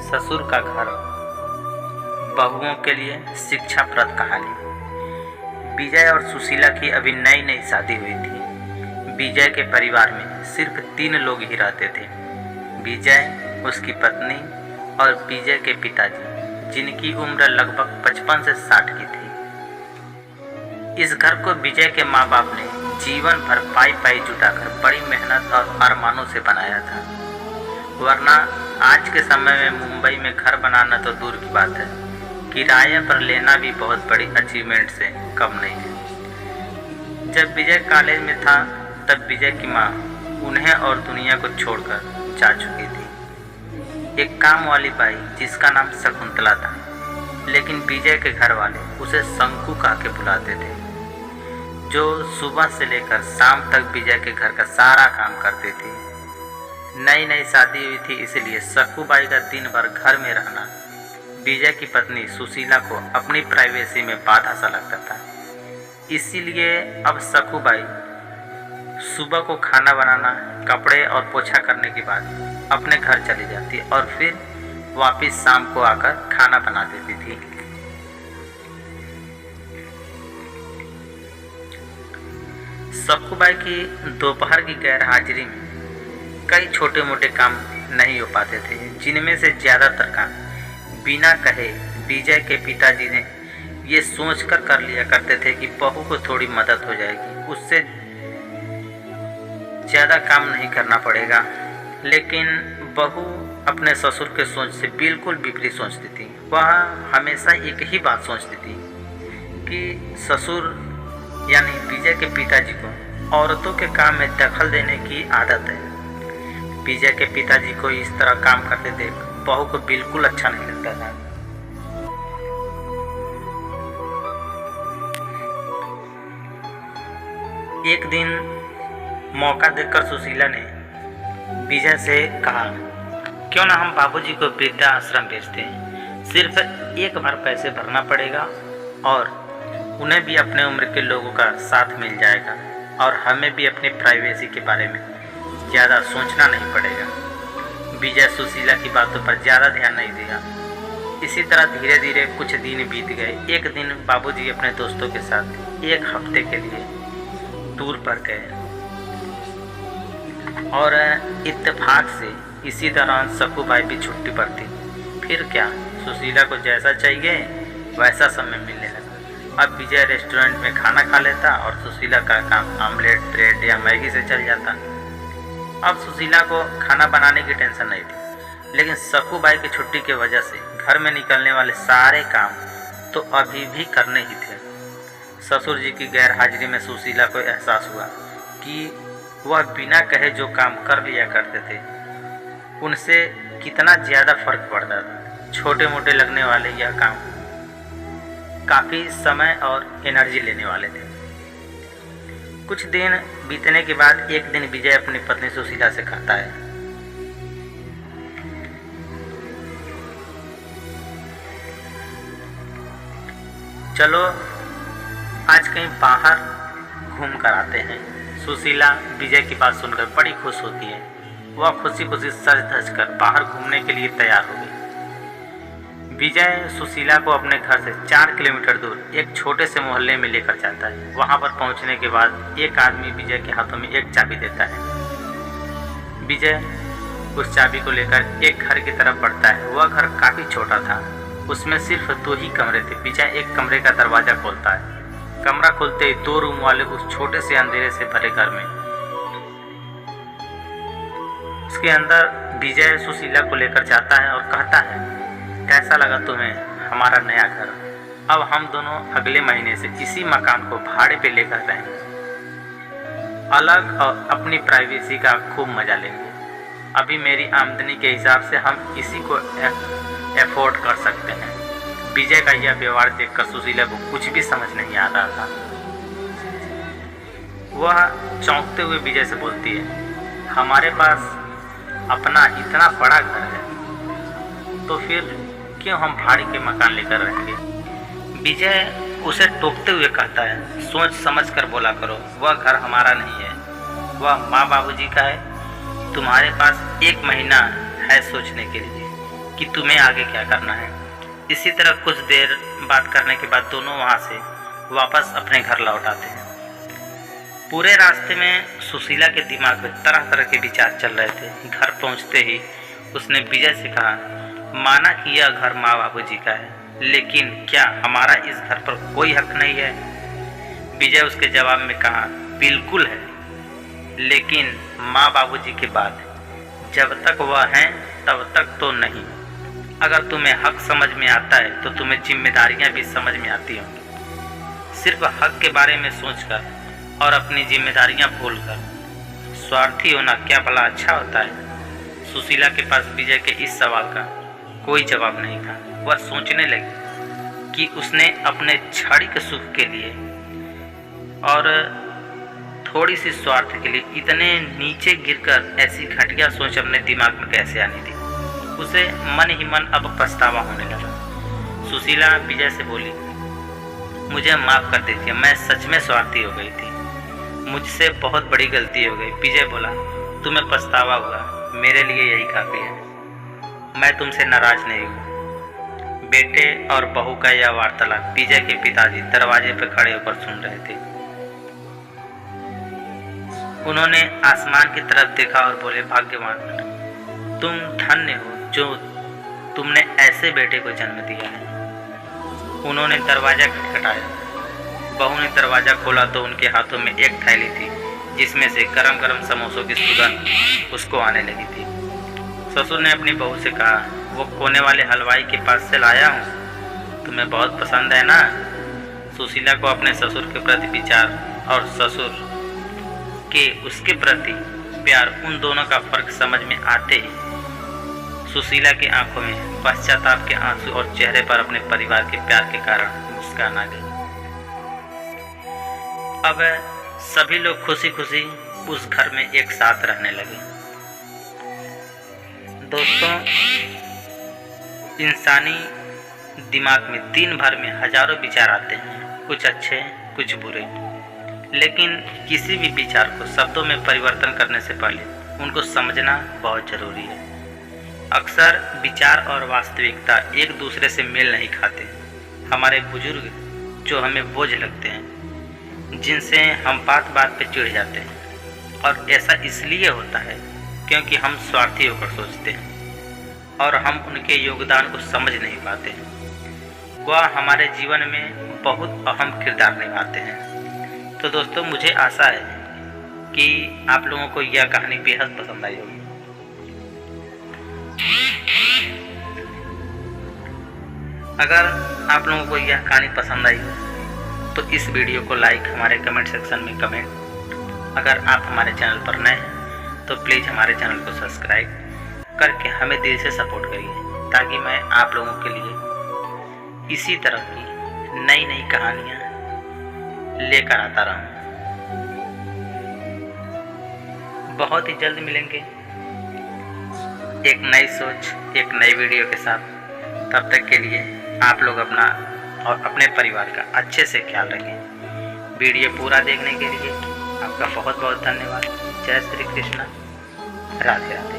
ससुर का घर, बहुओं के लिए शिक्षाप्रद कहानी। विजय और सुशीला की अभी नई नई शादी हुई थी। विजय के परिवार में सिर्फ 3 लोग ही रहते थे, विजय, उसकी पत्नी और विजय के पिताजी, जिनकी उम्र लगभग 55 से 60 की थी। इस घर को विजय के माँ बाप ने जीवन भर पाई पाई जुटाकर बड़ी मेहनत और अरमानों से बनाया था, वरना आज के समय में मुंबई में घर बनाना तो दूर की बात है, किराए पर लेना भी बहुत बड़ी अचीवमेंट से कम नहीं है। जब विजय कॉलेज में था तब विजय की माँ उन्हें और दुनिया को छोड़कर जा चुकी थी। एक काम वाली बाई जिसका नाम शकुंतला था, लेकिन विजय के घर वाले उसे शंकु कह के बुलाते थे, जो सुबह से लेकर शाम तक विजय के घर का सारा काम करती थी। नई नई शादी हुई थी, इसलिए शक्कू बाई का दिन भर घर में रहना विजय की पत्नी सुशीला को अपनी प्राइवेसी में बाधा सा लगता था। इसीलिए अब शक्कू बाई सुबह को खाना बनाना, कपड़े और पोछा करने के बाद अपने घर चली जाती और फिर वापस शाम को आकर खाना बना देती थी। शक्कू बाई की दोपहर की गैर हाजिरी में कई छोटे मोटे काम नहीं हो पाते थे, जिनमें से ज़्यादातर काम बिना कहे विजय के पिताजी ने ये सोचकर कर लिया करते थे कि बहू को थोड़ी मदद हो जाएगी, उससे ज़्यादा काम नहीं करना पड़ेगा। लेकिन बहू अपने ससुर के सोच से बिल्कुल विपरीत सोचती थी। वह हमेशा एक ही बात सोचती थी कि ससुर यानी विजय के पिताजी को औरतों के काम में दखल देने की आदत है। विजय के पिताजी को इस तरह काम करते देख बहू को बिल्कुल अच्छा नहीं लगता था। एक दिन मौका देखकर सुशीला ने विजय से कहा, क्यों ना हम बाबूजी को वृद्धाश्रम भेजते हैं, सिर्फ एक बार पैसे भरना पड़ेगा और उन्हें भी अपने उम्र के लोगों का साथ मिल जाएगा और हमें भी अपनी प्राइवेसी के बारे में ज़्यादा सोचना नहीं पड़ेगा। विजय सुशीला की बातों पर ज़्यादा ध्यान नहीं दिया। इसी तरह धीरे धीरे कुछ दिन बीत गए। एक दिन बाबूजी अपने दोस्तों के साथ 1 हफ्ते के लिए टूर पर गए और इत्तेफाक से इसी दौरान शक्कू बाई भी छुट्टी पर थी। फिर क्या, सुशीला को जैसा चाहिए वैसा समय मिलने लगा। अब विजय रेस्टोरेंट में खाना खा लेता और सुशीला का काम आमलेट, ब्रेड या मैगी से चल जाता। अब सुशीला को खाना बनाने की टेंशन नहीं थी, लेकिन शक्कू बाई की छुट्टी की वजह से घर में निकलने वाले सारे काम तो अभी भी करने ही थे। ससुर जी की गैर हाजिरी में सुशीला को एहसास हुआ कि वह बिना कहे जो काम कर लिया करते थे उनसे कितना ज़्यादा फर्क पड़ता था। छोटे मोटे लगने वाले यह काम काफ़ी समय और एनर्जी लेने वाले थे। कुछ दिन बीतने के बाद एक दिन विजय अपनी पत्नी सुशीला से कहता है, चलो आज कहीं बाहर घूम कर आते हैं। सुशीला विजय की बात सुनकर बड़ी खुश होती है। वह खुशी खुशी सज धज कर बाहर घूमने के लिए तैयार हो गई। विजय सुशीला को अपने घर से 4 किलोमीटर दूर एक छोटे से मोहल्ले में लेकर जाता है। वहां पर पहुंचने के बाद एक आदमी विजय के हाथों में एक चाबी देता है। विजय उस चाबी को लेकर एक घर की तरफ बढ़ता है। वह घर काफ़ी छोटा था, उसमें सिर्फ 2 ही कमरे थे। विजय एक कमरे का दरवाज़ा खोलता है। कमरा खोलते ही 2 रूम वाले उस छोटे से अंधेरे से भरे घर में उसके अंदर विजय सुशीला को लेकर जाता है और कहता है, कैसा लगा तुम्हें हमारा नया घर? अब हम दोनों अगले महीने से इसी मकान को भाड़े पे लेकर रहेंगे, अलग और अपनी प्राइवेसी का खूब मजा लेंगे। अभी मेरी आमदनी के हिसाब से हम इसी को अफोर्ड कर सकते हैं। विजय का यह व्यवहार देखकर सुशीला को कुछ भी समझ नहीं आ रहा था। वह चौंकते हुए विजय से बोलती है, हमारे पास अपना इतना बड़ा घर है तो फिर क्यों हम भाड़े के मकान लेकर रहेंगे? विजय उसे टोकते हुए कहता है, सोच समझ कर बोला करो, वह घर हमारा नहीं है, वह माँ बाबूजी का है। तुम्हारे पास 1 महीना है सोचने के लिए कि तुम्हें आगे क्या करना है। इसी तरह कुछ देर बात करने के बाद दोनों वहाँ से वापस अपने घर लौट आते हैं। पूरे रास्ते में सुशीला के दिमाग में तरह तरह के विचार चल रहे थे। घर पहुँचते ही उसने विजय से कहा, माना कि यह घर माँ बाबूजी का है, लेकिन क्या हमारा इस घर पर कोई हक नहीं है? विजय उसके जवाब में कहा, बिल्कुल है, लेकिन माँ बाबूजी के बाद जब तक वह हैं तब तक तो नहीं। अगर तुम्हें हक समझ में आता है तो तुम्हें जिम्मेदारियां भी समझ में आती होंगी। सिर्फ हक के बारे में सोचकर और अपनी जिम्मेदारियां भूलकर स्वार्थी होना क्या भला अच्छा होता है? सुशीला के पास विजय के इस सवाल का कोई जवाब नहीं था। वह सोचने लगी कि उसने अपने क्षणिक सुख के लिए और थोड़ी सी स्वार्थ के लिए इतने नीचे गिरकर ऐसी घटिया सोच अपने दिमाग में कैसे आनी थी। उसे मन ही मन अब पछतावा होने लगा। सुशीला विजय से बोली, मुझे माफ़ कर दीजिए, मैं सच में स्वार्थी हो गई थी, मुझसे बहुत बड़ी गलती हो गई। विजय बोला, तुम्हें पछतावा हुआ, मेरे लिए यही काफ़ी है, मैं तुमसे नाराज नहीं हूँ। बेटे और बहू का यह वार्तालाप विजय के पिताजी दरवाजे पर खड़े होकर सुन रहे थे। उन्होंने आसमान की तरफ देखा और बोले, भाग्यवान तुम धन्य हो जो तुमने ऐसे बेटे को जन्म दिया है। उन्होंने दरवाज़ा खटखटाया। बहू ने दरवाज़ा खोला तो उनके हाथों में एक थैली थी जिसमें से गरम गरम समोसों की सुगंध उसको आने लगी थी। ससुर ने अपनी बहू से कहा, वो कोने वाले हलवाई के पास से लाया हूँ, तुम्हें बहुत पसंद है ना? सुशीला को अपने ससुर के प्रति विचार और ससुर के उसके प्रति प्यार, उन दोनों का फर्क समझ में आते ही सुशीला की आंखों में पश्चाताप के आंसू और चेहरे पर अपने परिवार के प्यार के कारण मुस्कान आ गई। अब सभी लोग खुशी खुशी उस घर में एक साथ रहने लगे। दोस्तों, इंसानी दिमाग में दिन भर में हजारों विचार आते हैं, कुछ अच्छे कुछ बुरे, लेकिन किसी भी विचार को शब्दों में परिवर्तन करने से पहले उनको समझना बहुत ज़रूरी है। अक्सर विचार और वास्तविकता एक दूसरे से मेल नहीं खाते। हमारे बुजुर्ग जो हमें बोझ लगते हैं, जिनसे हम बात बात पे चिढ़ जाते हैं, और ऐसा इसलिए होता है क्योंकि हम स्वार्थी होकर सोचते हैं और हम उनके योगदान को समझ नहीं पाते हैं। वह हमारे जीवन में बहुत अहम किरदार निभाते हैं। तो दोस्तों, मुझे आशा है कि आप लोगों को यह कहानी बेहद पसंद आई होगी। अगर आप लोगों को यह कहानी पसंद आई हो तो इस वीडियो को लाइक, हमारे कमेंट सेक्शन में कमेंट। अगर आप हमारे चैनल पर नए हैं तो प्लीज़ हमारे चैनल को सब्सक्राइब करके हमें दिल से सपोर्ट करिए, ताकि मैं आप लोगों के लिए इसी तरह की नई नई कहानियाँ लेकर आता रहूँ। बहुत ही जल्द मिलेंगे एक नई सोच, एक नई वीडियो के साथ। तब तक के लिए आप लोग अपना और अपने परिवार का अच्छे से ख्याल रखें। वीडियो पूरा देखने के लिए आपका बहुत बहुत धन्यवाद। जय श्री कृष्ण, राधे राधे।